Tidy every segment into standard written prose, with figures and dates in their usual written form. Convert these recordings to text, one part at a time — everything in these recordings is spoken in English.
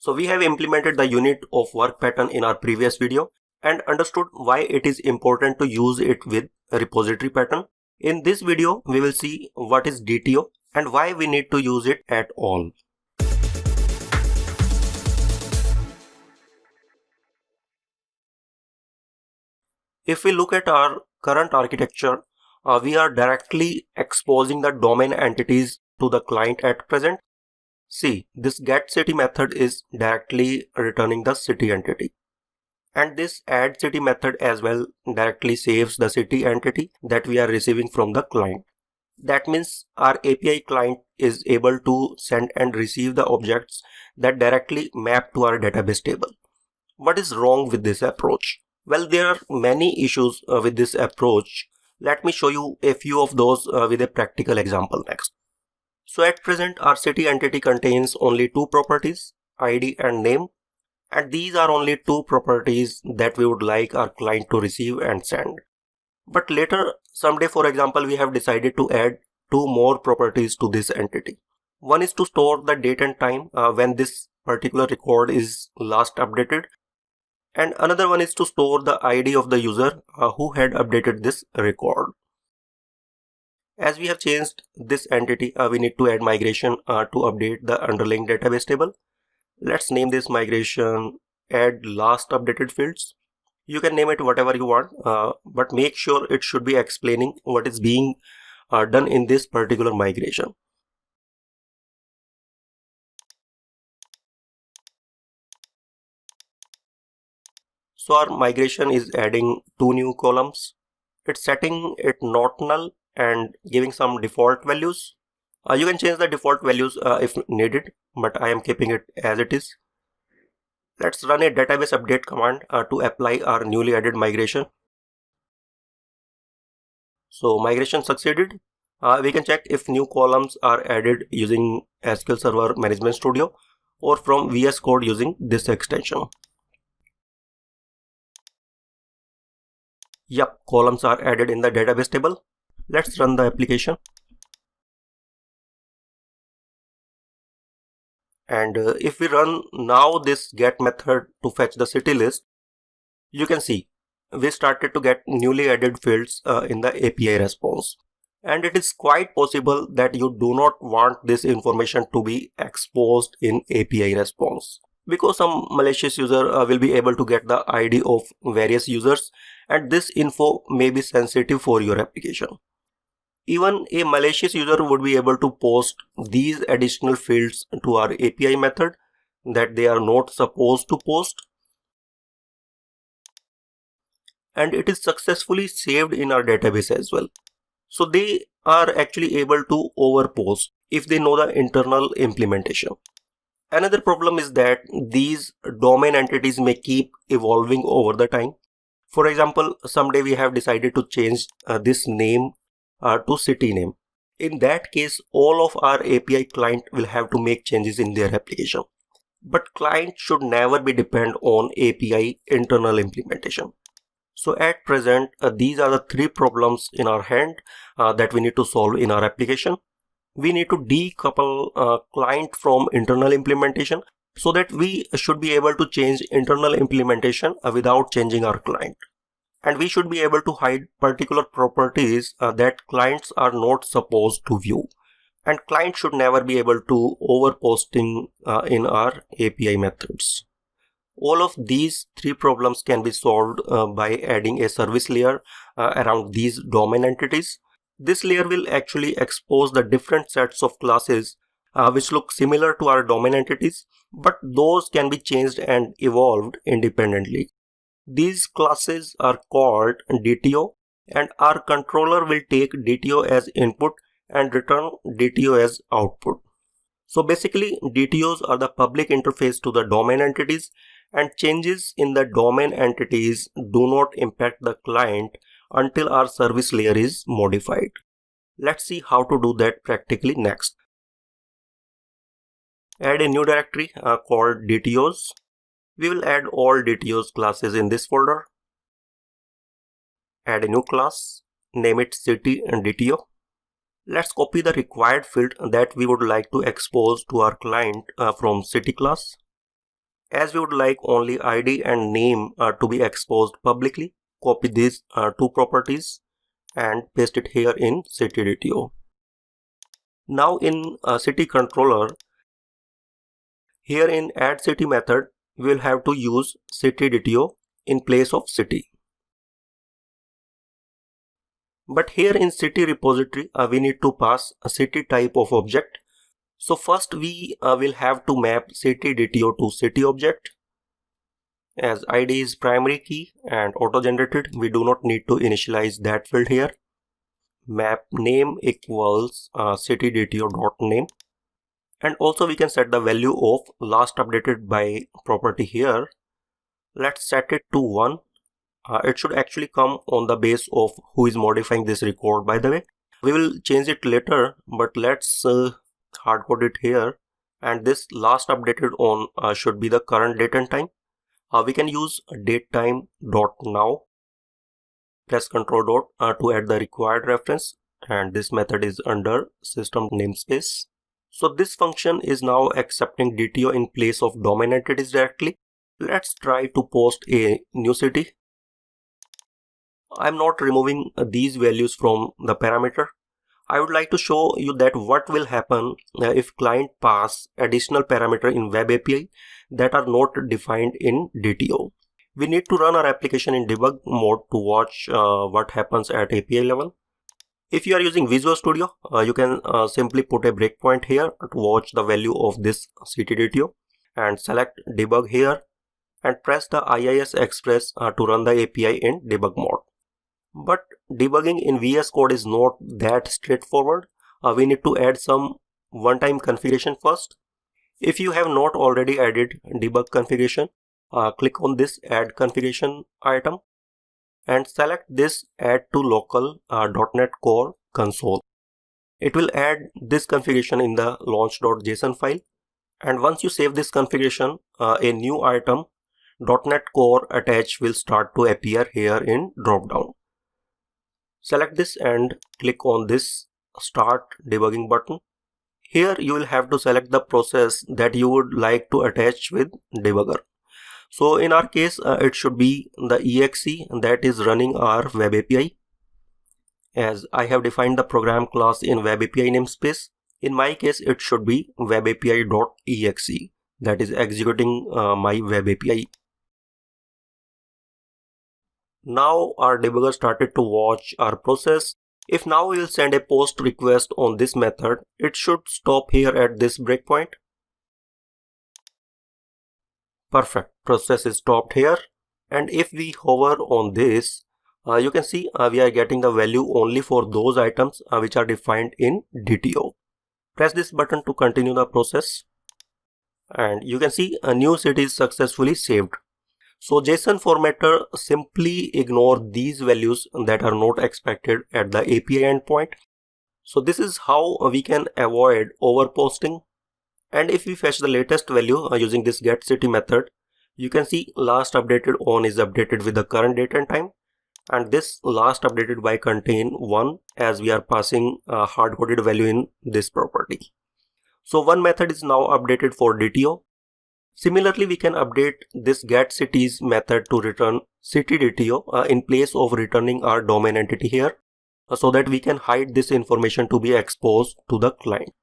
So we have implemented the unit of work pattern in our previous video and understood why it is important to use it with a repository pattern. In this video, we will see what is DTO and why we need to use it at all. If we look at our current architecture, we are directly exposing the domain entities to the client at present. See, this getCity method is directly returning the city entity. And this addCity method as well directly saves the city entity that we are receiving from the client. That means our API client is able to send and receive the objects that directly map to our database table. What is wrong with this approach? Well, there are many issues with this approach. Let me show you a few of those with a practical example next. So at present, our city entity contains only two properties, ID and name. And these are only two properties that we would like our client to receive and send. But later, someday, for example, we have decided to add two more properties to this entity. One is to store the date and time when this particular record is last updated. And another one is to store the ID of the user who had updated this record. As we have changed this entity, we need to add migration to update the underlying database table. Let's name this migration add last updated fields. You can name it whatever you want, but make sure it should be explaining what is being done in this particular migration. So our migration is adding two new columns. It's setting it not null and giving some default values. You can change the default values if needed, but I am keeping it as it is. Let's run a database update command to apply our newly added migration. So migration succeeded. We can check if new columns are added using SQL Server Management Studio or from VS Code using this extension. Yup, columns are added in the database table. Let's run the application. And if we run now this get method to fetch the city list, you can see we started to get newly added fields in the API response. And it is quite possible that you do not want this information to be exposed in API response, because some malicious user will be able to get the ID of various users, and this info may be sensitive for your application. Even a malicious user would be able to post these additional fields to our API method that they are not supposed to post. And it is successfully saved in our database as well. So they are actually able to overpost if they know the internal implementation. Another problem is that these domain entities may keep evolving over the time. For example, someday we have decided to change this name to city name. In that case, all of our API client will have to make changes in their application. But client should never be dependent on API internal implementation. So at present, these are the three problems in our hand that we need to solve in our application. We need to decouple client from internal implementation so that we should be able to change internal implementation without changing our client. And we should be able to hide particular properties that clients are not supposed to view. And client should never be able to overposting in our API methods. All of these three problems can be solved by adding a service layer around these domain entities. This layer will actually expose the different sets of classes which look similar to our domain entities, but those can be changed and evolved independently. These classes are called DTO, and our controller will take DTO as input and return DTO as output. So basically, DTOs are the public interface to the domain entities, and changes in the domain entities do not impact the client until our service layer is modified. Let's see how to do that practically next. Add a new directory called DTOs. We will add all DTOs classes in this folder. Add a new class, name it city and DTO. Let's copy the required field that we would like to expose to our client from city class. As we would like only ID and name to be exposed publicly, copy these two properties and paste it here in CityDTO. Now in city controller, here in add city method, we will have to use CityDTO in place of city. But here in city repository, we need to pass a city type of object. So first we will have to map CityDTO to city object. As ID is primary key and auto-generated, we do not need to initialize that field here. Map name equals CityDTO.name. And also we can set the value of last updated by property here. Let's set it to 1. It should actually come on the base of who is modifying this record, by the way. We will change it later, but let's hard code it here. And this last updated on should be the current date and time. We can use datetime.now. Press Ctrl dot to add the required reference, and this method is under system namespace. So this function is now accepting DTO in place of domain entities directly. Let's try to post a new city. I'm not removing these values from the parameter. I would like to show you that what will happen if client pass additional parameter in web API that are not defined in DTO. We need to run our application in debug mode to watch what happens at API level. If you are using Visual Studio, you can simply put a breakpoint here to watch the value of this CityDTO and select debug here and press the IIS Express to run the API in debug mode. But debugging in VS Code is not that straightforward. We need to add some one-time configuration first. If you have not already added debug configuration, click on this add configuration item and select this add to local .NET Core console. It will add this configuration in the launch.json file, and once you save this configuration, a new item .NET Core attach will start to appear here in dropdown. Select this and click on this start debugging button. Here you will have to select the process that you would like to attach with debugger. So in our case, it should be the exe that is running our web API. As I have defined the program class in web API namespace, in my case it should be web API.exe that is executing my web API. Now our debugger started to watch our process. If now we will send a post request on this method, it should stop here at this breakpoint. Perfect, process is stopped here. And if we hover on this, you can see we are getting the value only for those items which are defined in DTO. Press this button to continue the process. And you can see a new city is successfully saved. So JSON formatter simply ignore these values that are not expected at the API endpoint. So this is how we can avoid overposting. And if we fetch the latest value using this getCity method, you can see last updated on is updated with the current date and time. And this last updated by contain 1 as we are passing a hard-coded value in this property. So one method is now updated for DTO. Similarly, we can update this getCities method to return CityDTO in place of returning our domain entity here, so that we can hide this information to be exposed to the client.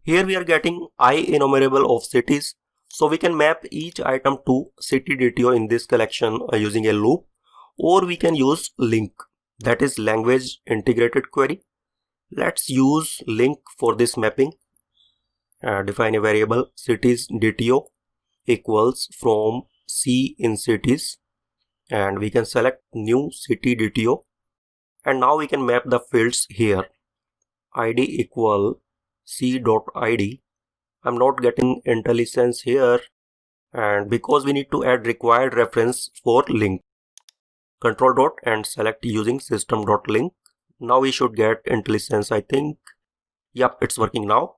Here we are getting IEnumerable of cities, so we can map each item to CityDTO in this collection using a loop, or we can use LINQ, that is language integrated query. Let's use LINQ for this mapping. Define a variable CitiesDTO equals from C in cities, and we can select new CityDTO, and now we can map the fields here. ID equal c.id. I'm not getting IntelliSense here, and because we need to add required reference for LINQ. Control dot and select using system.link. Now we should get IntelliSense, I think. Yep, it's working now.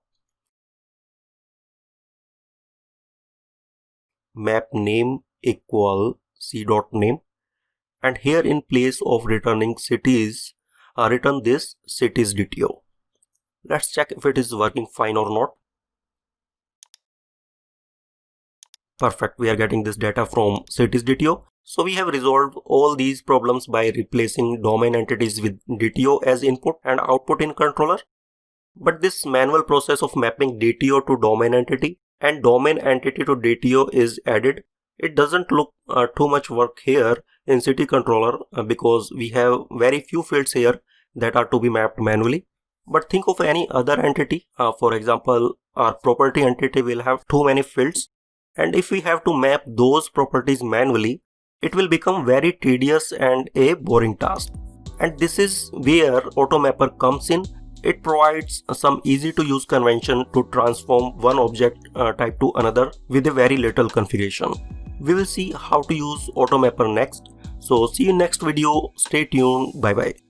Map name equal c.name, and here in place of returning cities, return this CitiesDTO. Let's check if it is working fine or not. Perfect, we are getting this data from cities DTO. So we have resolved all these problems by replacing domain entities with DTO as input and output in controller. But this manual process of mapping DTO to domain entity and domain entity to DTO is added. It doesn't look too much work here in city controller because we have very few fields here that are to be mapped manually. But think of any other entity. For example, our property entity will have too many fields, and if we have to map those properties manually, it will become very tedious and a boring task. And this is where AutoMapper comes in. It provides some easy to use convention to transform one object type to another with a very little configuration. We will see how to use AutoMapper next. So see you next video. Stay tuned. Bye bye.